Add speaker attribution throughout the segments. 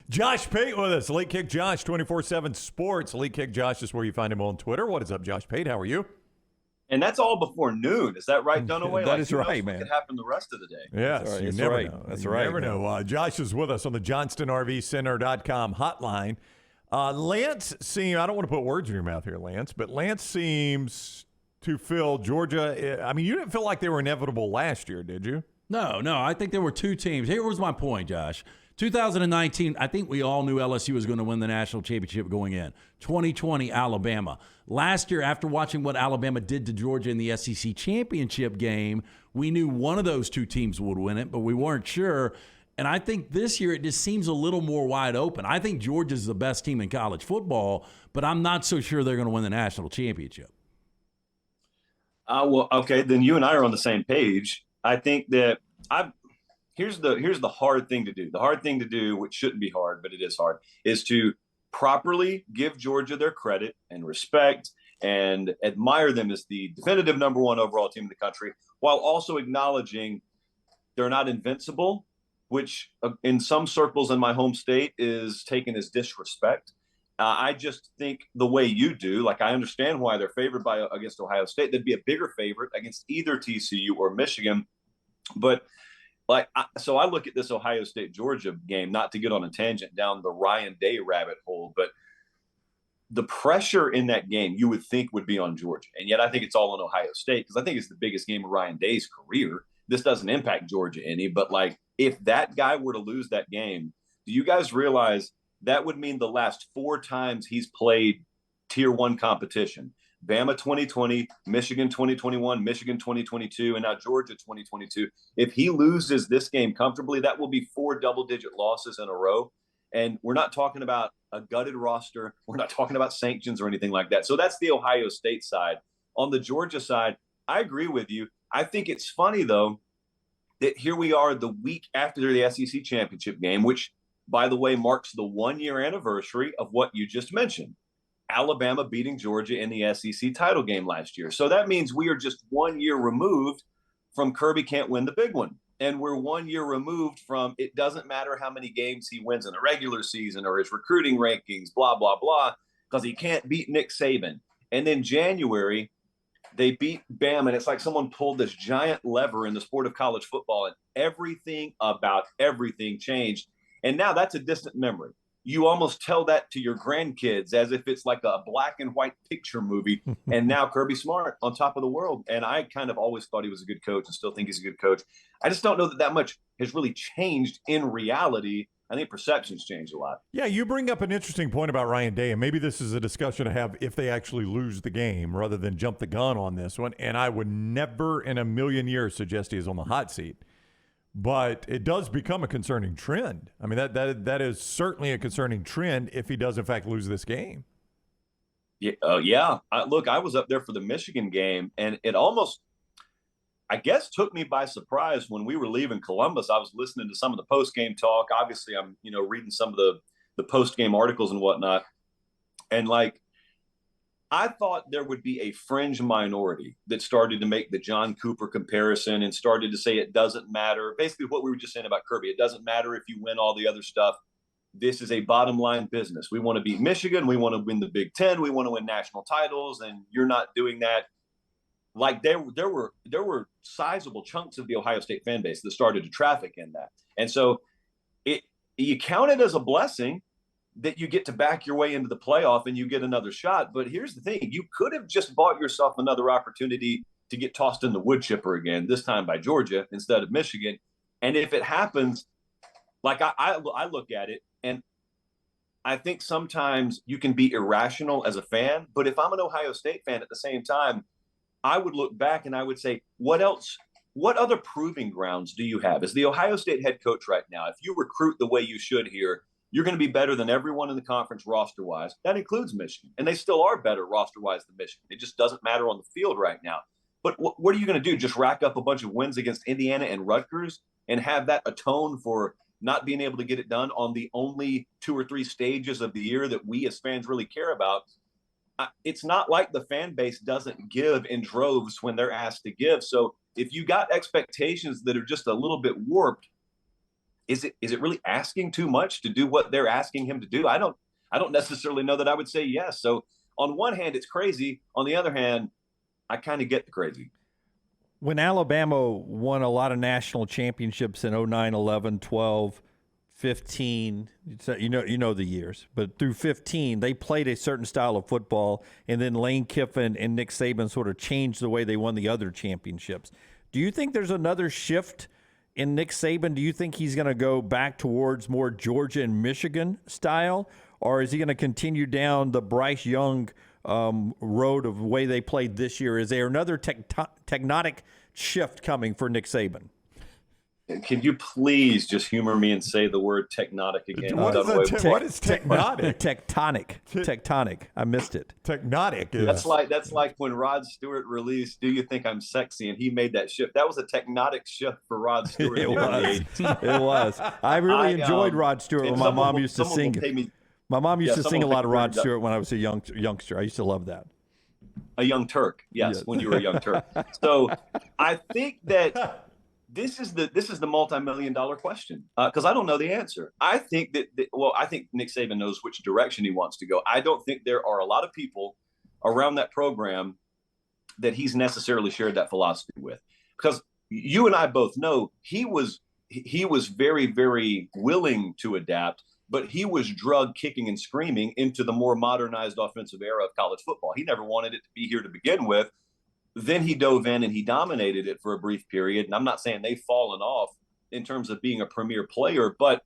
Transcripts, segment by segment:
Speaker 1: Josh Pate with us. Elite Kick Josh, 24/7 Sports. Elite Kick Josh is where you find him on Twitter. What is up, Josh Pate? How are you?
Speaker 2: And that's all before noon. Is that right, Dunaway?
Speaker 3: That is
Speaker 2: who knows
Speaker 3: right,
Speaker 2: what
Speaker 3: man.
Speaker 2: could happen the rest of the day?
Speaker 1: Yes, you
Speaker 3: That's
Speaker 1: never
Speaker 3: right.
Speaker 1: know.
Speaker 3: That's
Speaker 1: you
Speaker 3: right,
Speaker 1: never
Speaker 3: man.
Speaker 1: know. Josh is with us on the JohnstonRVCenter.com hotline. Lance I don't want to put words in your mouth here, Lance, but Lance seems to feel Georgia. I mean, you didn't feel like they were inevitable last year, did you?
Speaker 3: No. I think there were two teams. Here was my point, Josh. 2019, I think we all knew LSU was going to win the national championship going in. 2020, Alabama. Last year, after watching what Alabama did to Georgia in the SEC championship game, we knew one of those two teams would win it, but we weren't sure. And I think this year it just seems a little more wide open. I think Georgia's the best team in college football, but I'm not so sure they're going to win the national championship.
Speaker 2: Well, okay, then you and I are on the same page. I think that here's the hard thing to do. The hard thing to do, which shouldn't be hard, but it is hard, is to properly give Georgia their credit and respect and admire them as the definitive number one overall team in the country, while also acknowledging they're not invincible, which in some circles in my home state is taken as disrespect. I just think the way you do, like I understand why they're favored against Ohio State. They'd be a bigger favorite against either TCU or Michigan. But so I look at this Ohio State-Georgia game, not to get on a tangent down the Ryan Day rabbit hole, but the pressure in that game you would think would be on Georgia. And yet I think it's all on Ohio State because I think it's the biggest game of Ryan Day's career. This doesn't impact Georgia any, but like if that guy were to lose that game, do you guys realize that would mean the last 4 times he's played tier 1 competition? Bama 2020, Michigan 2021, Michigan 2022, and now Georgia 2022. If he loses this game comfortably, that will be 4 double-digit losses in a row. And we're not talking about a gutted roster. We're not talking about sanctions or anything like that. So that's the Ohio State side. On the Georgia side, I agree with you. I think it's funny, though, that here we are the week after the SEC championship game, which, by the way, marks the 1-year anniversary of what you just mentioned. Alabama beating Georgia in the SEC title game last year. So that means we are just 1 year removed from Kirby can't win the big one. And we're 1 year removed from it doesn't matter how many games he wins in the regular season or his recruiting rankings, blah, blah, blah, because he can't beat Nick Saban. And then January, they beat Bama, and it's like someone pulled this giant lever in the sport of college football, and everything about everything changed. And now that's a distant memory. You almost tell that to your grandkids as if it's like a black and white picture movie. And now Kirby Smart on top of the world. And I kind of always thought he was a good coach and still think he's a good coach. I just don't know that much has really changed in reality. I think perceptions changed a lot.
Speaker 1: Yeah, you bring up an interesting point about Ryan Day, and maybe this is a discussion to have if they actually lose the game rather than jump the gun on this one. And I would never in a million years suggest he is on the hot seat. But it does become a concerning trend. I mean, that is certainly a concerning trend if he does, in fact, lose this game.
Speaker 2: Yeah. Look, I was up there for the Michigan game, and it almost, I guess, took me by surprise when we were leaving Columbus. I was listening to some of the post-game talk. Obviously, I'm reading some of the post-game articles and whatnot. And, like, I thought there would be a fringe minority that started to make the John Cooper comparison and started to say it doesn't matter. Basically what we were just saying about Kirby. It doesn't matter if you win all the other stuff. This is a bottom line business. We want to beat Michigan. We want to win the Big Ten. We want to win national titles. And you're not doing that. Like there were sizable chunks of the Ohio State fan base that started to traffic in that. And so you count it as a blessing that you get to back your way into the playoff and you get another shot. But here's the thing. You could have just bought yourself another opportunity to get tossed in the wood chipper again, this time by Georgia instead of Michigan. And if it happens, like I look at it, and I think sometimes you can be irrational as a fan. But if I'm an Ohio State fan at the same time, I would look back and I would say, what else? What other proving grounds do you have? As the Ohio State head coach right now, if you recruit the way you should here, you're going to be better than everyone in the conference roster-wise. That includes Michigan. And they still are better roster-wise than Michigan. It just doesn't matter on the field right now. But what are you going to do? Just rack up a bunch of wins against Indiana and Rutgers and have that atone for not being able to get it done on the only 2 or 3 stages of the year that we as fans really care about? It's not like the fan base doesn't give in droves when they're asked to give. So if you got expectations that are just a little bit warped, is it really asking too much to do what they're asking him to do? I don't necessarily know that I would say yes. So on one hand, it's crazy. On the other hand, I kind of get the crazy.
Speaker 4: When Alabama won a lot of national championships in 09, 11, 12, 15, you know the years, but through 15, they played a certain style of football, and then Lane Kiffin and Nick Saban sort of changed the way they won the other championships. Do you think there's another shift in Nick Saban? Do you think he's going to go back towards more Georgia and Michigan style, or is he going to continue down the Bryce Young road of the way they played this year? Is there another tectonic shift coming for Nick Saban?
Speaker 2: Can you please just humor me and say the word tectonic again?
Speaker 1: What is tectonic?
Speaker 4: Tectonic. I missed it.
Speaker 1: Tectonic. Is...
Speaker 2: That's like when Rod Stewart released "Do You Think I'm Sexy?" and he made that shift. That was a tectonic shift for Rod Stewart.
Speaker 4: It was. I really enjoyed Rod Stewart when my mom used to sing it. My mom used to sing a lot of Rod Stewart when I was a youngster. I used to love that.
Speaker 2: A young Turk, yes, when you were a young Turk. So I think that this is the multi-million-dollar question, because I don't know the answer. I think I think Nick Saban knows which direction he wants to go. I don't think there are a lot of people around that program that he's necessarily shared that philosophy with, because you and I both know he was very, very willing to adapt, but he was drugged kicking and screaming into the more modernized offensive era of college football. He never wanted it to be here to begin with. Then he dove in and he dominated it for a brief period. And I'm not saying they've fallen off in terms of being a premier player, but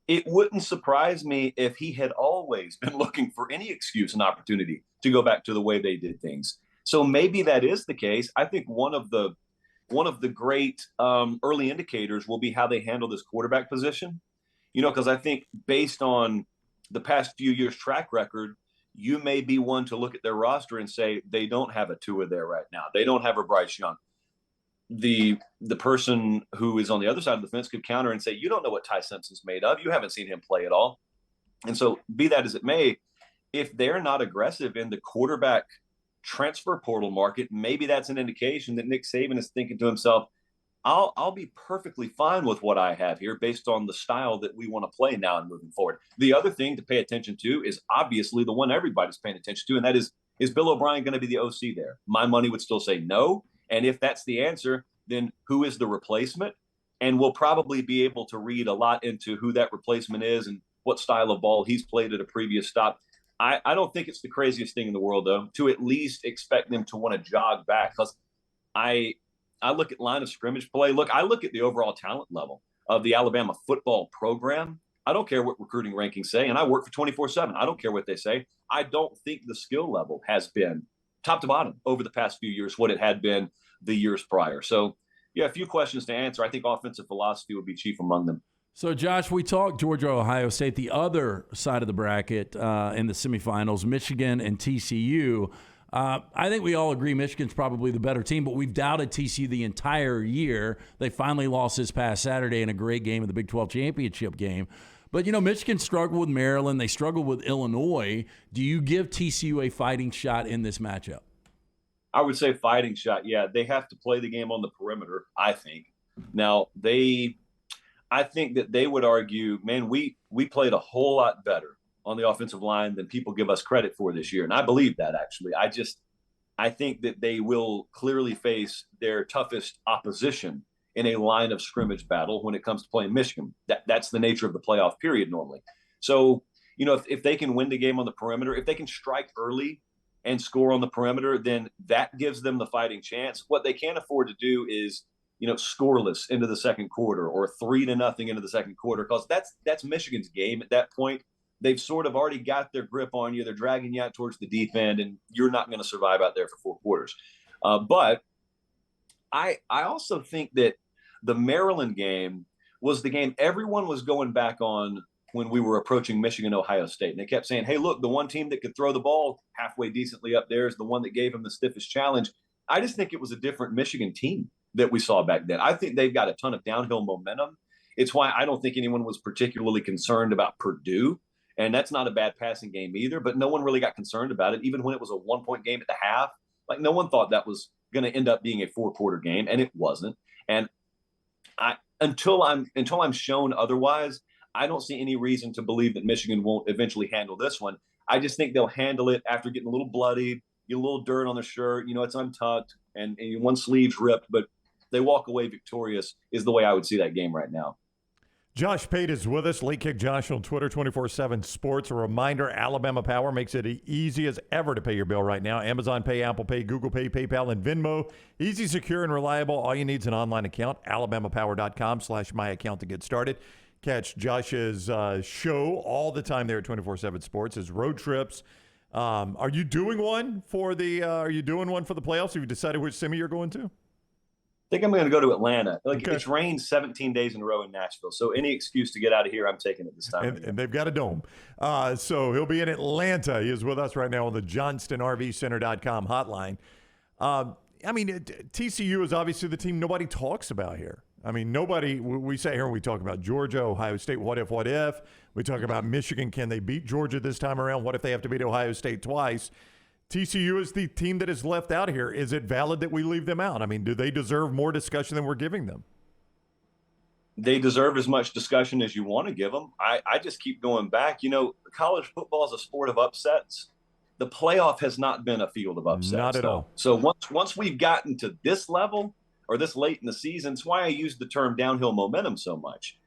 Speaker 2: it wouldn't surprise me if he had always been looking for any excuse and opportunity to go back to the way they did things. So maybe that is the case. I think one of the great early indicators will be how they handle this quarterback position. Because I think based on the past few years' track record, you may be one to look at their roster and say they don't have a Tua there right now. They don't have a Bryce Young. The person who is on the other side of the fence could counter and say, you don't know what Ty Simpson's made of. You haven't seen him play at all. And so be that as it may, if they're not aggressive in the quarterback transfer portal market, maybe that's an indication that Nick Saban is thinking to himself, I'll be perfectly fine with what I have here based on the style that we want to play now and moving forward. The other thing to pay attention to is obviously the one everybody's paying attention to, and that is Bill O'Brien going to be the OC there? My money would still say no. And if that's the answer, then who is the replacement? And we'll probably be able to read a lot into who that replacement is and what style of ball he's played at a previous stop. I don't think it's the craziest thing in the world, though, to at least expect them to want to jog back, because I look at line of scrimmage play. Look, I look at the overall talent level of the Alabama football program. I don't care what recruiting rankings say, and I work for 24/7. I don't care what they say. I don't think the skill level has been top to bottom over the past few years what it had been the years prior. So, yeah, a few questions to answer. I think offensive philosophy would be chief among them.
Speaker 3: So, Josh, we talked Georgia, Ohio State, the other side of the bracket in the semifinals, Michigan and TCU. I think we all agree Michigan's probably the better team, but we've doubted TCU the entire year. They finally lost this past Saturday in a great game in the Big 12 championship game. But, Michigan struggled with Maryland. They struggled with Illinois. Do you give TCU a fighting shot in this matchup?
Speaker 2: I would say fighting shot, yeah. They have to play the game on the perimeter, I think. Now, I think that they would argue, man, we played a whole lot better on the offensive line than people give us credit for this year. And I believe that, actually. I think that they will clearly face their toughest opposition in a line of scrimmage battle when it comes to playing Michigan. That's the nature of the playoff period normally. So, if they can win the game on the perimeter, if they can strike early and score on the perimeter, then that gives them the fighting chance. What they can't afford to do is, scoreless into the second quarter or 3-0 into the second quarter, because that's Michigan's game at that point. They've sort of already got their grip on you. They're dragging you out towards the deep end, and you're not going to survive out there for 4 quarters. But I also think that the Maryland game was the game everyone was going back on when we were approaching Michigan, Ohio State. And they kept saying, hey, look, the one team that could throw the ball halfway decently up there is the one that gave them the stiffest challenge. I just think it was a different Michigan team that we saw back then. I think they've got a ton of downhill momentum. It's why I don't think anyone was particularly concerned about Purdue. And that's not a bad passing game either, but no one really got concerned about it, even when it was a 1-point game at the half. Like, no one thought that was going to end up being a 4-quarter game, and it wasn't. And until I'm shown otherwise, I don't see any reason to believe that Michigan won't eventually handle this one. I just think they'll handle it after getting a little bloodied, get a little dirt on the shirt. It's untucked and one sleeve's ripped, but they walk away victorious is the way I would see that game right now.
Speaker 1: Josh Pate is with us. Late Kick Josh on Twitter, 24/7 Sports. A reminder, Alabama Power makes it easy as ever to pay your bill right now. Amazon Pay, Apple Pay, Google Pay, PayPal, and Venmo. Easy, secure, and reliable. All you need is an online account, alabamapower.com/myaccount to get started. Catch Josh's show all the time there at 24/7 Sports, his road trips. Are you doing one for the playoffs? Have you decided which semi you're going to?
Speaker 2: I think I'm going to go to Atlanta.
Speaker 1: Okay.
Speaker 2: It's rained 17 days in a row in Nashville, so any excuse to get out of here, I'm taking it this time.
Speaker 1: And they've got a dome. So he'll be in Atlanta. He is with us right now on the JohnstonRVCenter.com hotline. TCU is obviously the team nobody talks about here. We say here when we talk about Georgia, Ohio State, what if? We talk about Michigan, can they beat Georgia this time around? What if they have to beat Ohio State twice? TCU is the team that is left out here. Is it valid that we leave them out? Do they deserve more discussion than we're giving them?
Speaker 2: They deserve as much discussion as you want to give them. I just keep going back. College football is a sport of upsets. The playoff has not been a field of upsets.
Speaker 1: Not at all.
Speaker 2: So once we've gotten to this level or this late in the season, it's why I use the term downhill momentum so much.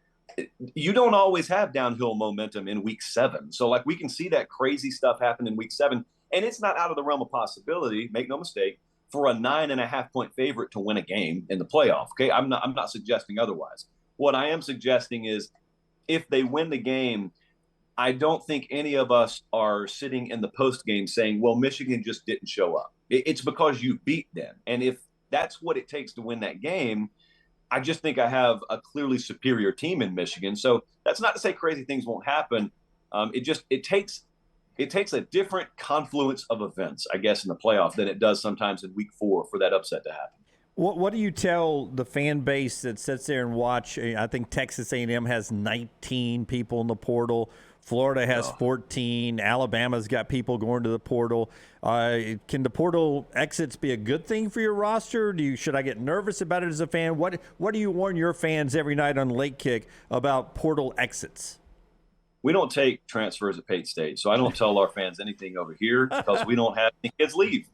Speaker 2: You don't always have downhill momentum in week 7. So we can see that crazy stuff happen in week 7. And it's not out of the realm of possibility, make no mistake, for a 9.5-point favorite to win a game in the playoff. Okay, I'm not suggesting otherwise. What I am suggesting is if they win the game, I don't think any of us are sitting in the post game saying, well, Michigan just didn't show up. It's because you beat them. And if that's what it takes to win that game, I just think I have a clearly superior team in Michigan. So that's not to say crazy things won't happen. It takes a different confluence of events, I guess, in the playoff than it does sometimes in week 4 for that upset to happen.
Speaker 4: What do you tell the fan base that sits there and watch? I think Texas A&M has 19 people in the portal. Florida has 14. Alabama's got people going to the portal. Can the portal exits be a good thing for your roster? Should I get nervous about it as a fan? What do you warn your fans every night on Late Kick about portal exits?
Speaker 2: We don't take transfers at Pate State, so I don't tell our fans anything over here because we don't have any kids leave.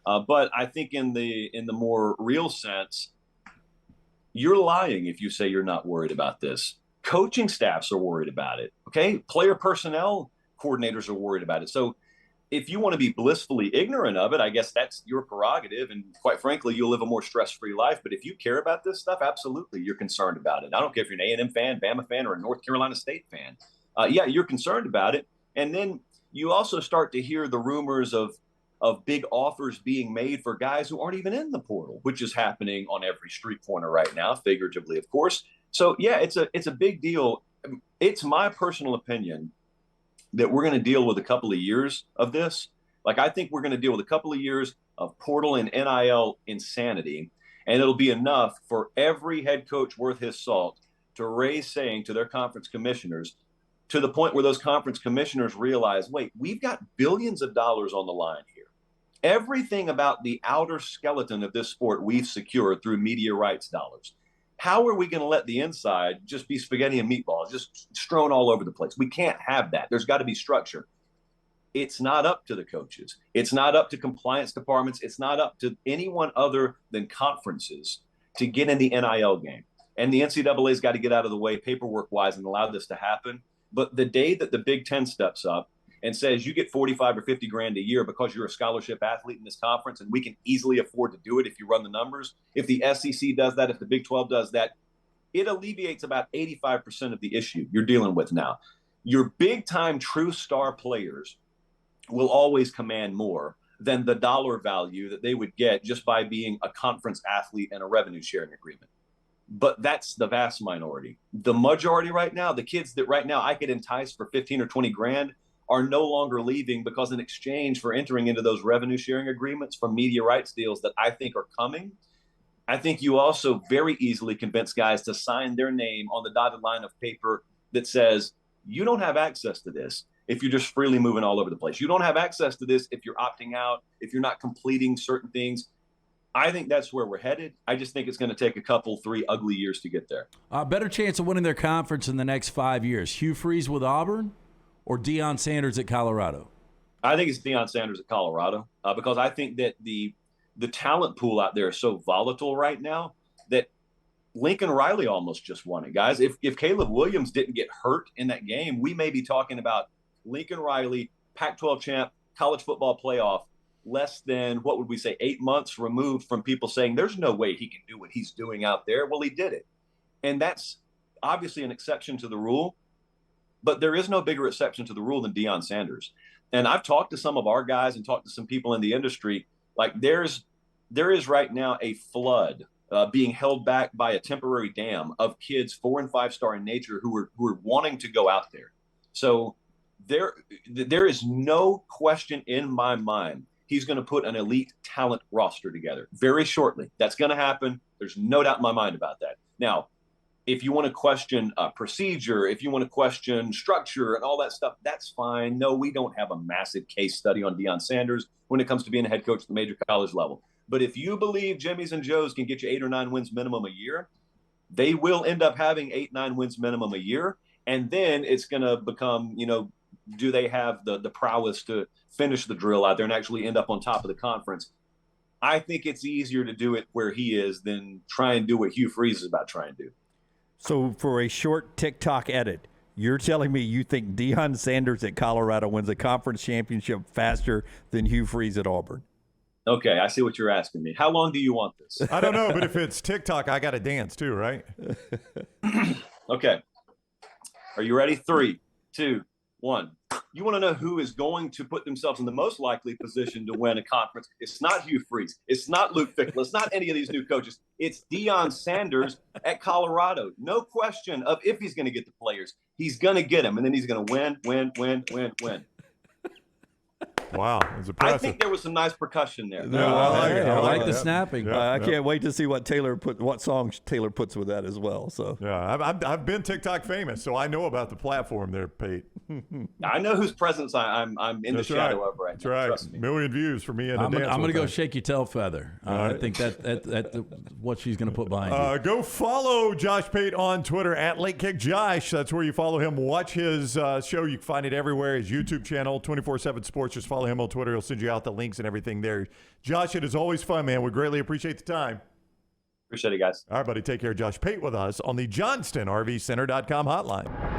Speaker 2: But I think in the more real sense, you're lying if you say you're not worried about this. Coaching staffs are worried about it. Okay, player personnel coordinators are worried about it. So if you want to be blissfully ignorant of it, I guess that's your prerogative. And quite frankly, you'll live a more stress-free life. But if you care about this stuff, absolutely, you're concerned about it. I don't care if you're an A&M fan, Bama fan, or a North Carolina State fan. You're concerned about it. And then you also start to hear the rumors of big offers being made for guys who aren't even in the portal, which is happening on every street corner right now, figuratively, of course. So, it's a big deal. It's my personal opinion that we're going to deal with a couple of years of this. I think we're going to deal with a couple of years of portal and NIL insanity, and it'll be enough for every head coach worth his salt to raise saying to their conference commissioners, to the point where those conference commissioners realize, wait, we've got billions of dollars on the line here. Everything about the outer skeleton of this sport we've secured through media rights dollars. How are we going to let the inside just be spaghetti and meatballs, just strewn all over the place? We can't have that. There's got to be structure. It's not up to the coaches. It's not up to compliance departments. It's not up to anyone other than conferences to get in the NIL game. And the NCAA's got to get out of the way paperwork-wise and allow this to happen. But the day that the Big Ten steps up and says you get 45 or 50 grand a year because you're a scholarship athlete in this conference, and we can easily afford to do it if you run the numbers. If the SEC does that, if the Big 12 does that, it alleviates about 85% of the issue you're dealing with now. Your big-time true star players will always command more than the dollar value that they would get just by being a conference athlete and a revenue sharing agreement. But that's the vast minority. The majority right now, the kids that right now I could entice for 15 or 20 grand, are no longer leaving because in exchange for entering into those revenue sharing agreements from media rights deals that I think are coming, I think you also very easily convince guys to sign their name on the dotted line of paper that says, you don't have access to this if you're just freely moving all over the place. You don't have access to this if you're opting out, if you're not completing certain things. I think that's where we're headed. I just think it's going to take a couple, 3 ugly years to get there.
Speaker 3: Better chance of winning their conference in the next 5 years. Hugh Freeze with Auburn or Deion Sanders at Colorado?
Speaker 2: I think it's Deion Sanders at Colorado because I think that the talent pool out there is so volatile right now that Lincoln Riley almost just won it, guys. If Caleb Williams didn't get hurt in that game, we may be talking about Lincoln Riley, Pac-12 champ, college football playoff, less than, what would we say, 8 months removed from people saying there's no way he can do what he's doing out there. Well, he did it. And that's obviously an exception to the rule, but there is no bigger exception to the rule than Deion Sanders. And I've talked to some of our guys and talked to some people in the industry. Like there is right now a flood being held back by a temporary dam of kids 4- and 5-star in nature who are wanting to go out there. So there is no question in my mind he's going to put an elite talent roster together very shortly. That's going to happen. There's no doubt in my mind about that. Now, if you want to question procedure, if you want to question structure and all that stuff, that's fine. No, we don't have a massive case study on Deion Sanders when it comes to being a head coach at the major college level. But if you believe Jimmy's and Joe's can get you 8 or 9 wins minimum a year, they will end up having 8, 9 wins minimum a year. And then it's going to become, do they have the prowess to finish the drill out there and actually end up on top of the conference? I think it's easier to do it where he is than try and do what Hugh Freeze is about trying to do.
Speaker 4: So for a short TikTok edit, you're telling me you think Deion Sanders at Colorado wins a conference championship faster than Hugh Freeze at Auburn?
Speaker 2: Okay, I see what you're asking me. How long do you want this?
Speaker 1: I don't know, but if it's TikTok, I got to dance too, right?
Speaker 2: Okay. Are you ready? 3, 2, 1. You want to know who is going to put themselves in the most likely position to win a conference? It's not Hugh Freeze. It's not Luke Fickell. It's not any of these new coaches. It's Deion Sanders at Colorado. No question of if he's going to get the players. He's going to get them, and then he's going to win.
Speaker 1: Wow, it's
Speaker 2: I
Speaker 1: impressive.
Speaker 2: think there was some nice percussion there.
Speaker 1: No, I like it.
Speaker 3: I like the
Speaker 1: it.
Speaker 3: snapping.
Speaker 1: Yeah.
Speaker 4: I can't wait to see what songs Taylor puts with that as well. So
Speaker 1: Yeah, I've been TikTok famous, so I know about the platform there, Pate.
Speaker 2: I know whose presence I'm in
Speaker 1: That's
Speaker 2: the shadow
Speaker 1: right.
Speaker 2: of right
Speaker 1: That's
Speaker 2: now.
Speaker 1: right.
Speaker 2: Trust me.
Speaker 1: Million views for me and
Speaker 3: I'm
Speaker 1: a dance.
Speaker 3: going to
Speaker 1: with
Speaker 3: go
Speaker 1: her.
Speaker 3: shake your tail feather. I
Speaker 1: right.
Speaker 3: think that's what she's going to put behind you.
Speaker 1: Go follow Josh Pate on Twitter at Late Kick Josh. That's where you follow him. Watch his show. You can find it everywhere. His YouTube channel, 24/7 Sports. Just follow him on Twitter. He'll send you out the links and everything there. Josh, it is always fun, man. We greatly appreciate the time.
Speaker 2: Appreciate it, guys.
Speaker 1: All right, buddy. Take care. Josh Pate with us on the JohnstonRVCenter.com hotline.